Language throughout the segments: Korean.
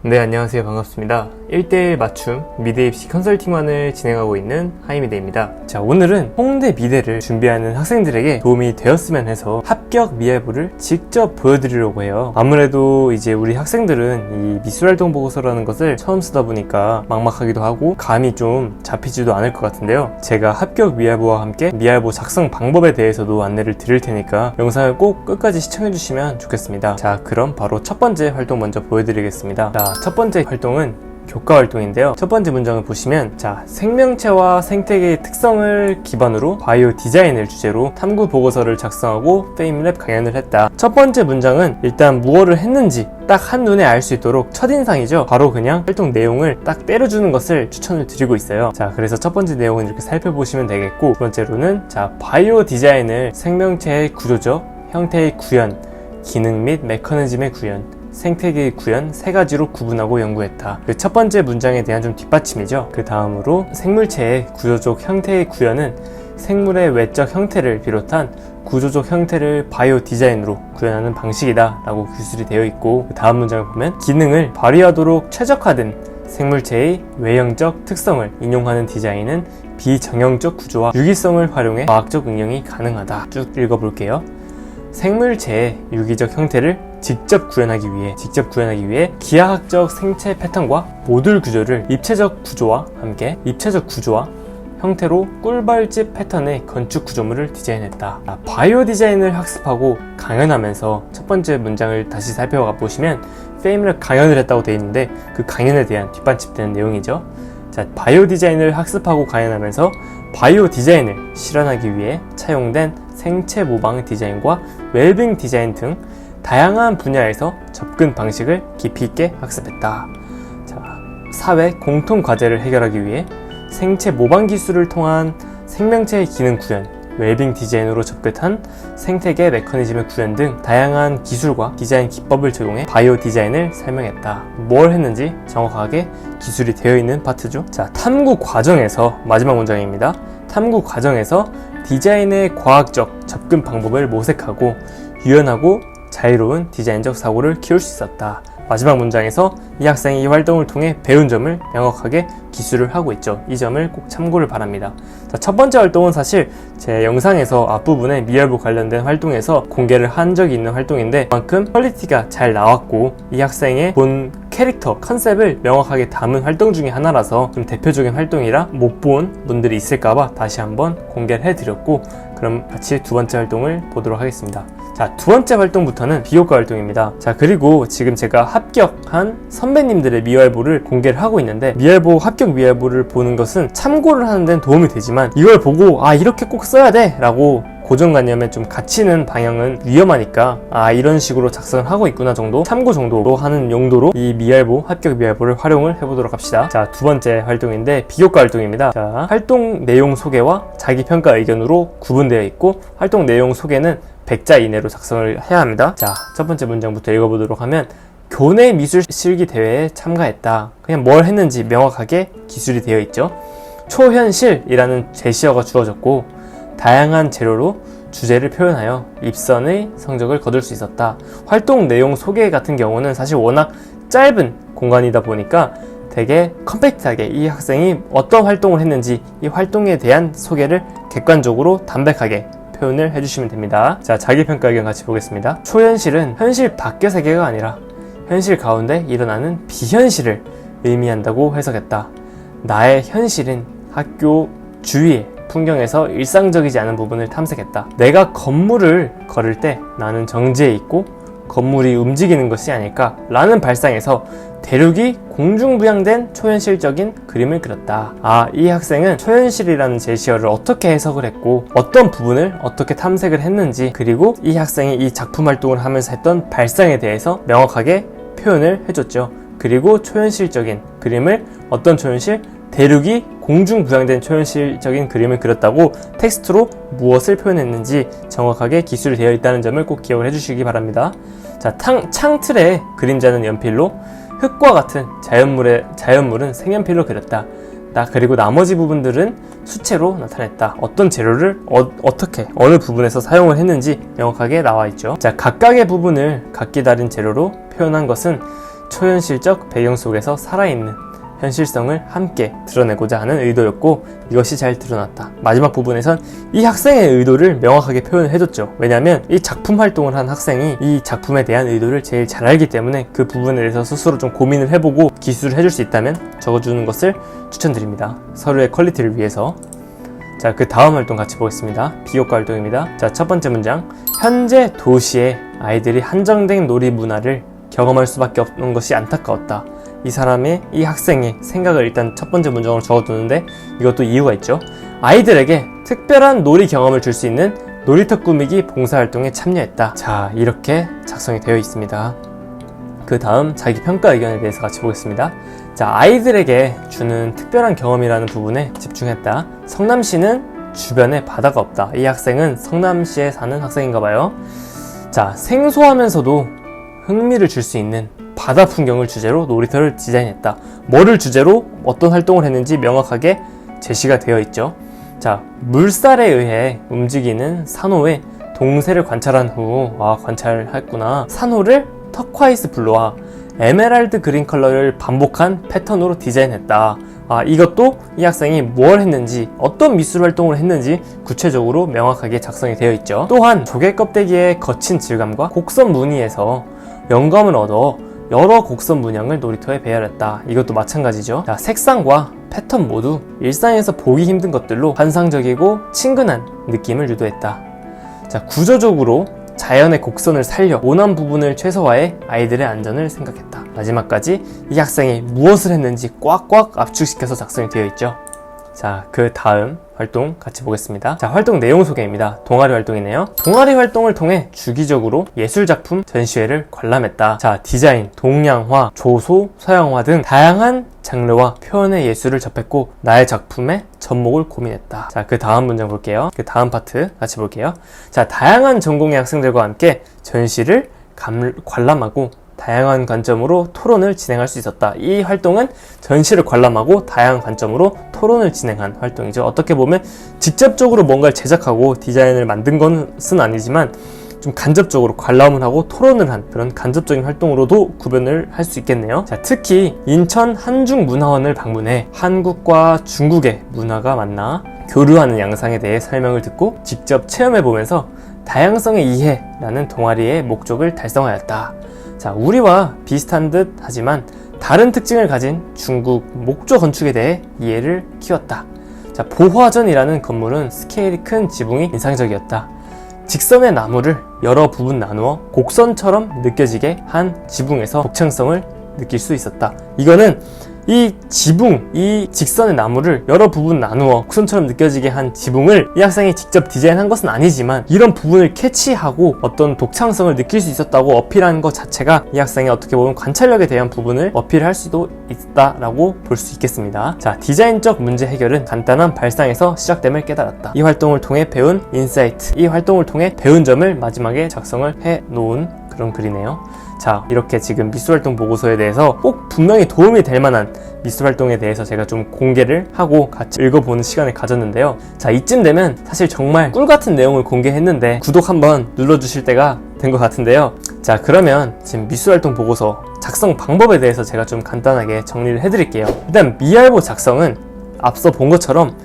네, 안녕하세요. 반갑습니다. 1대1 맞춤 미대 입시 컨설팅만을 진행하고 있는 하이미대입니다. 자, 오늘은 홍대 미대를 준비하는 학생들에게 도움이 되었으면 해서 합격 미알부를 직접 보여드리려고 해요. 아무래도 이제 우리 학생들은 이 미술활동 보고서라는 것을 처음 쓰다 보니까 막막하기도 하고 감이 좀 잡히지도 않을 것 같은데요. 제가 합격 미알부와 함께 미알부 작성 방법에 대해서도 안내를 드릴 테니까 영상을 꼭 끝까지 시청해주시면 좋겠습니다. 자, 그럼 바로 첫 번째 활동 먼저 보여드리겠습니다. 자, 첫 번째 활동은 교과 활동인데요. 첫 번째 문장을 보시면, 자, 생명체와 생태계의 특성을 기반으로 바이오 디자인을 주제로 탐구 보고서를 작성하고 페임랩 강연을 했다. 첫 번째 문장은 일단 무엇을 했는지 딱 한눈에 알 수 있도록 첫인상이죠. 바로 그냥 활동 내용을 딱 때려주는 것을 추천을 드리고 있어요. 자, 그래서 첫 번째 내용은 이렇게 살펴보시면 되겠고, 두 번째로는 자, 바이오 디자인을 생명체의 구조적, 형태의 구현, 기능 및 메커니즘의 구현, 생태계의 구현 세 가지로 구분하고 연구했다. 그 첫 번째 문장에 대한 좀 뒷받침이죠. 그 다음으로 생물체의 구조적 형태의 구현은 생물의 외적 형태를 비롯한 구조적 형태를 바이오 디자인으로 구현하는 방식이다 라고 기술이 되어 있고, 그 다음 문장을 보면 기능을 발휘하도록 최적화된 생물체의 외형적 특성을 인용하는 디자인은 비정형적 구조와 유기성을 활용해 과학적 응용이 가능하다. 쭉 읽어볼게요. 생물체의 유기적 형태를 직접 구현하기 위해 기하학적 생체 패턴과 모듈 구조를 입체적 구조와 형태로 꿀벌집 패턴의 건축 구조물을 디자인했다. 바이오 디자인을 학습하고 강연하면서 첫 번째 문장을 다시 살펴가 보시면 페임랩 강연을 했다고 되어 있는데, 그 강연에 대한 뒷받침되는 내용이죠. 자, 바이오 디자인을 학습하고 강연하면서 바이오 디자인을 실현하기 위해 차용된 생체 모방 디자인과 웰빙 디자인 등 다양한 분야에서 접근 방식을 깊이 있게 학습했다. 자, 사회 공통 과제를 해결하기 위해 생체 모방 기술을 통한 생명체의 기능 구현, 웰빙 디자인으로 접근한 생태계 메커니즘의 구현 등 다양한 기술과 디자인 기법을 적용해 바이오 디자인을 설명했다. 뭘 했는지 정확하게 기술이 되어 있는 파트죠. 자, 탐구 과정에서, 마지막 문장입니다. 탐구 과정에서 디자인의 과학적 접근 방법을 모색하고 유연하고 자유로운 디자인적 사고를 키울 수 있었다. 마지막 문장에서 이 학생이 이 활동을 통해 배운 점을 명확하게 기술을 하고 있죠. 이 점을 꼭 참고를 바랍니다. 자, 첫 번째 활동은 사실 제 영상에서 앞부분에 미열부 관련된 활동에서 공개를 한 적이 있는 활동인데, 그만큼 퀄리티가 잘 나왔고 이 학생의 본 캐릭터, 컨셉을 명확하게 담은 활동 중에 하나라서 좀 대표적인 활동이라 못 본 분들이 있을까봐 다시 한번 공개를 해드렸고, 그럼 같이 두 번째 활동을 보도록 하겠습니다. 자, 두 번째 활동부터는 비교과 활동입니다. 자, 그리고 지금 제가 합격한 선배님들의 미활보를 공개를 하고 있는데, 미활보, 합격 미활보를 보는 것은 참고를 하는 데는 도움이 되지만 이걸 보고 이렇게 꼭 써야 돼 라고 고정관념에 좀 갇히는 방향은 위험하니까 이런 식으로 작성을 하고 있구나 정도, 참고 정도로 하는 용도로 이 미알보, 합격 미알보를 활용을 해보도록 합시다. 자, 두 번째 활동인데 비교과 활동입니다. 자, 활동 내용 소개와 자기평가 의견으로 구분되어 있고, 활동 내용 소개는 100자 이내로 작성을 해야 합니다. 자, 첫 번째 문장부터 읽어보도록 하면, 교내 미술 실기 대회에 참가했다. 그냥 뭘 했는지 명확하게 기술이 되어 있죠. 초현실이라는 제시어가 주어졌고, 다양한 재료로 주제를 표현하여 입선의 성적을 거둘 수 있었다. 활동 내용 소개 같은 경우는 사실 워낙 짧은 공간이다 보니까 되게 컴팩트하게 이 학생이 어떤 활동을 했는지 이 활동에 대한 소개를 객관적으로 담백하게 표현을 해주시면 됩니다. 자, 자기평가 의견 같이 보겠습니다. 초현실은 현실 밖의 세계가 아니라 현실 가운데 일어나는 비현실을 의미한다고 해석했다. 나의 현실은 학교 주위에 풍경에서 일상적이지 않은 부분을 탐색했다. 내가 건물을 걸을 때 나는 정지해 있고 건물이 움직이는 것이 아닐까 라는 발상에서 대륙이 공중부양된 초현실적인 그림을 그렸다. 이 학생은 초현실이라는 제시어를 어떻게 해석을 했고 어떤 부분을 어떻게 탐색을 했는지, 그리고 이 학생이 이 작품 활동을 하면서 했던 발상에 대해서 명확하게 표현을 해줬죠. 그리고 초현실적인 그림을, 어떤 초현실? 대륙이 공중부양된 초현실적인 그림을 그렸다고 텍스트로 무엇을 표현했는지 정확하게 기술이 되어 있다는 점을 꼭 기억을 해주시기 바랍니다. 자, 창틀의 그림자는 연필로, 흙과 같은 자연물은 색연필로 그렸다. 그리고 나머지 부분들은 수채로 나타냈다. 어떤 재료를 어떻게 어느 부분에서 사용을 했는지 명확하게 나와 있죠. 자, 각각의 부분을 각기 다른 재료로 표현한 것은 초현실적 배경 속에서 살아있는 현실성을 함께 드러내고자 하는 의도였고 이것이 잘 드러났다. 마지막 부분에선 이 학생의 의도를 명확하게 표현을 해줬죠. 왜냐하면 이 작품 활동을 한 학생이 이 작품에 대한 의도를 제일 잘 알기 때문에 그 부분에 대해서 스스로 좀 고민을 해보고 기술을 해줄 수 있다면 적어주는 것을 추천드립니다. 서로의 퀄리티를 위해서. 자, 그 다음 활동 같이 보겠습니다. 비교과 활동입니다. 자, 첫 번째 문장. 현재 도시에 아이들이 한정된 놀이 문화를 경험할 수밖에 없는 것이 안타까웠다. 이 학생의 생각을 일단 첫 번째 문장으로 적어두는데 이것도 이유가 있죠. 아이들에게 특별한 놀이 경험을 줄 수 있는 놀이터 꾸미기 봉사활동에 참여했다. 자, 이렇게 작성이 되어 있습니다. 그 다음 자기 평가 의견에 대해서 같이 보겠습니다. 자, 아이들에게 주는 특별한 경험이라는 부분에 집중했다. 성남시는 주변에 바다가 없다. 이 학생은 성남시에 사는 학생인가 봐요. 자, 생소하면서도 흥미를 줄 수 있는 바다 풍경을 주제로 놀이터를 디자인했다. 뭐를 주제로 어떤 활동을 했는지 명확하게 제시가 되어 있죠. 자, 물살에 의해 움직이는 산호의 동세를 관찰한 후, 관찰했구나. 산호를 터콰이스 블루와 에메랄드 그린 컬러를 반복한 패턴으로 디자인했다. 이것도 이 학생이 뭘 했는지, 어떤 미술 활동을 했는지 구체적으로 명확하게 작성이 되어 있죠. 또한 조개 껍데기의 거친 질감과 곡선 무늬에서 영감을 얻어 여러 곡선 문양을 놀이터에 배열했다. 이것도 마찬가지죠. 자, 색상과 패턴 모두 일상에서 보기 힘든 것들로 환상적이고 친근한 느낌을 유도했다. 자, 구조적으로 자연의 곡선을 살려 원한 부분을 최소화해 아이들의 안전을 생각했다. 마지막까지 이 학생이 무엇을 했는지 꽉꽉 압축시켜서 작성이 되어 있죠. 자, 그 다음 활동 같이 보겠습니다. 자, 활동 내용 소개입니다. 동아리 활동이네요. 동아리 활동을 통해 주기적으로 예술작품 전시회를 관람했다. 자, 디자인, 동양화, 조소, 서양화 등 다양한 장르와 표현의 예술을 접했고 나의 작품의 접목을 고민했다. 자, 그 다음 문장 볼게요. 그 다음 파트 같이 볼게요. 자, 다양한 전공의 학생들과 함께 전시를 관람하고 다양한 관점으로 토론을 진행할 수 있었다. 이 활동은 전시를 관람하고 다양한 관점으로 토론을 진행한 활동이죠. 어떻게 보면 직접적으로 뭔가를 제작하고 디자인을 만든 것은 아니지만 좀 간접적으로 관람을 하고 토론을 한 그런 간접적인 활동으로도 구별을 할 수 있겠네요. 자, 특히 인천 한중문화원을 방문해 한국과 중국의 문화가 만나 교류하는 양상에 대해 설명을 듣고 직접 체험해보면서 다양성의 이해라는 동아리의 목적을 달성하였다. 자, 우리와 비슷한 듯 하지만 다른 특징을 가진 중국 목조 건축에 대해 이해를 키웠다. 자, 보화전이라는 건물은 스케일이 큰 지붕이 인상적이었다. 직선의 나무를 여러 부분 나누어 곡선처럼 느껴지게 한 지붕에서 독창성을 느낄 수 있었다. 이거는 이 지붕, 이 직선의 나무를 여러 부분 나누어 곡선처럼 느껴지게 한 지붕을 이 학생이 직접 디자인한 것은 아니지만 이런 부분을 캐치하고 어떤 독창성을 느낄 수 있었다고 어필하는 것 자체가 이 학생의 어떻게 보면 관찰력에 대한 부분을 어필할 수도 있다라고 볼 수 있겠습니다. 자, 디자인적 문제 해결은 간단한 발상에서 시작됨을 깨달았다. 이 활동을 통해 배운 인사이트, 이 활동을 통해 배운 점을 마지막에 작성을 해 놓은 그런 글이네요. 자, 이렇게 지금 미술활동 보고서에 대해서 꼭 분명히 도움이 될 만한 미술활동에 대해서 제가 좀 공개를 하고 같이 읽어보는 시간을 가졌는데요. 자, 이쯤 되면 사실 정말 꿀같은 내용을 공개했는데 구독 한번 눌러주실 때가 된 것 같은데요. 자, 그러면 지금 미술활동 보고서 작성 방법에 대해서 제가 좀 간단하게 정리를 해드릴게요. 일단 미알보 작성은 앞서 본 것처럼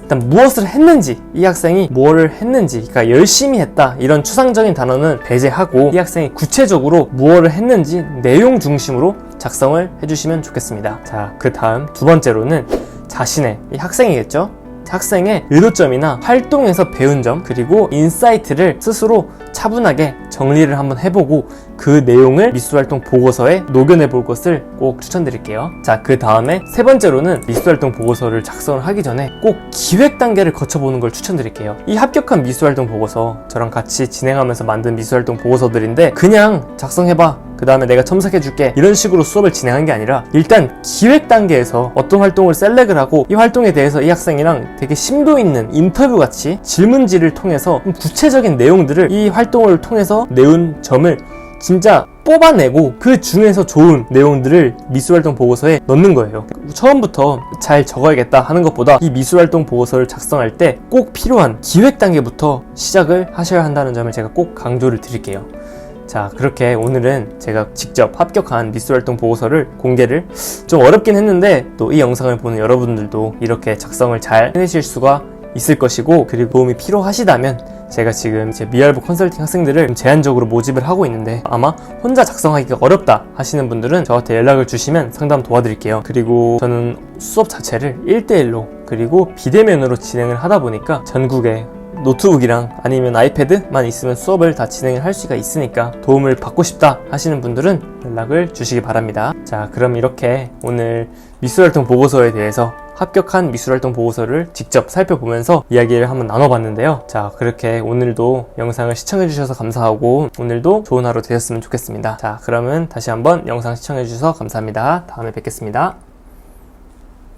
일단 무엇을 했는지, 이 학생이 뭐를 했는지, 그러니까 열심히 했다 이런 추상적인 단어는 배제하고 이 학생이 구체적으로 무엇을 했는지 내용 중심으로 작성을 해주시면 좋겠습니다. 자, 그 다음 두 번째로는 자신의, 이 학생이겠죠? 학생의 의도점이나 활동에서 배운 점, 그리고 인사이트를 스스로 차분하게 정리를 한번 해보고 그 내용을 미술활동 보고서에 녹여내 볼 것을 꼭 추천드릴게요. 자, 그 다음에 세 번째로는 미술활동 보고서를 작성을 하기 전에 꼭 기획 단계를 거쳐보는 걸 추천드릴게요. 이 합격한 미술활동 보고서, 저랑 같이 진행하면서 만든 미술활동 보고서들인데 그냥 작성해봐, 그 다음에 내가 첨삭해줄게, 이런 식으로 수업을 진행한 게 아니라 일단 기획 단계에서 어떤 활동을 셀렉을 하고 이 활동에 대해서 이 학생이랑 되게 심도 있는 인터뷰같이 질문지를 통해서 구체적인 내용들을 이 활동을 통해서 내운 점을 진짜 뽑아내고 그 중에서 좋은 내용들을 미술활동 보고서에 넣는 거예요. 처음부터 잘 적어야겠다 하는 것보다 이 미술활동 보고서를 작성할 때 꼭 필요한 기획 단계부터 시작을 하셔야 한다는 점을 제가 꼭 강조를 드릴게요. 자, 그렇게 오늘은 제가 직접 합격한 미술활동 보고서를 공개를 좀 어렵긴 했는데 또 이 영상을 보는 여러분들도 이렇게 작성을 잘 해내실 수가 있을 것이고, 그리고 도움이 필요하시다면 제가 지금 제 미알보 컨설팅 학생들을 제한적으로 모집을 하고 있는데 아마 혼자 작성하기가 어렵다 하시는 분들은 저한테 연락을 주시면 상담 도와드릴게요. 그리고 저는 수업 자체를 1대1로 그리고 비대면으로 진행을 하다 보니까 전국에 노트북이랑 아니면 아이패드만 있으면 수업을 다 진행을 할 수가 있으니까 도움을 받고 싶다 하시는 분들은 연락을 주시기 바랍니다. 자, 그럼 이렇게 오늘 미술활동 보고서에 대해서 합격한 미술활동 보고서를 직접 살펴보면서 이야기를 한번 나눠봤는데요. 자, 그렇게 오늘도 영상을 시청해주셔서 감사하고 오늘도 좋은 하루 되셨으면 좋겠습니다. 자, 그러면 다시 한번 영상 시청해주셔서 감사합니다. 다음에 뵙겠습니다.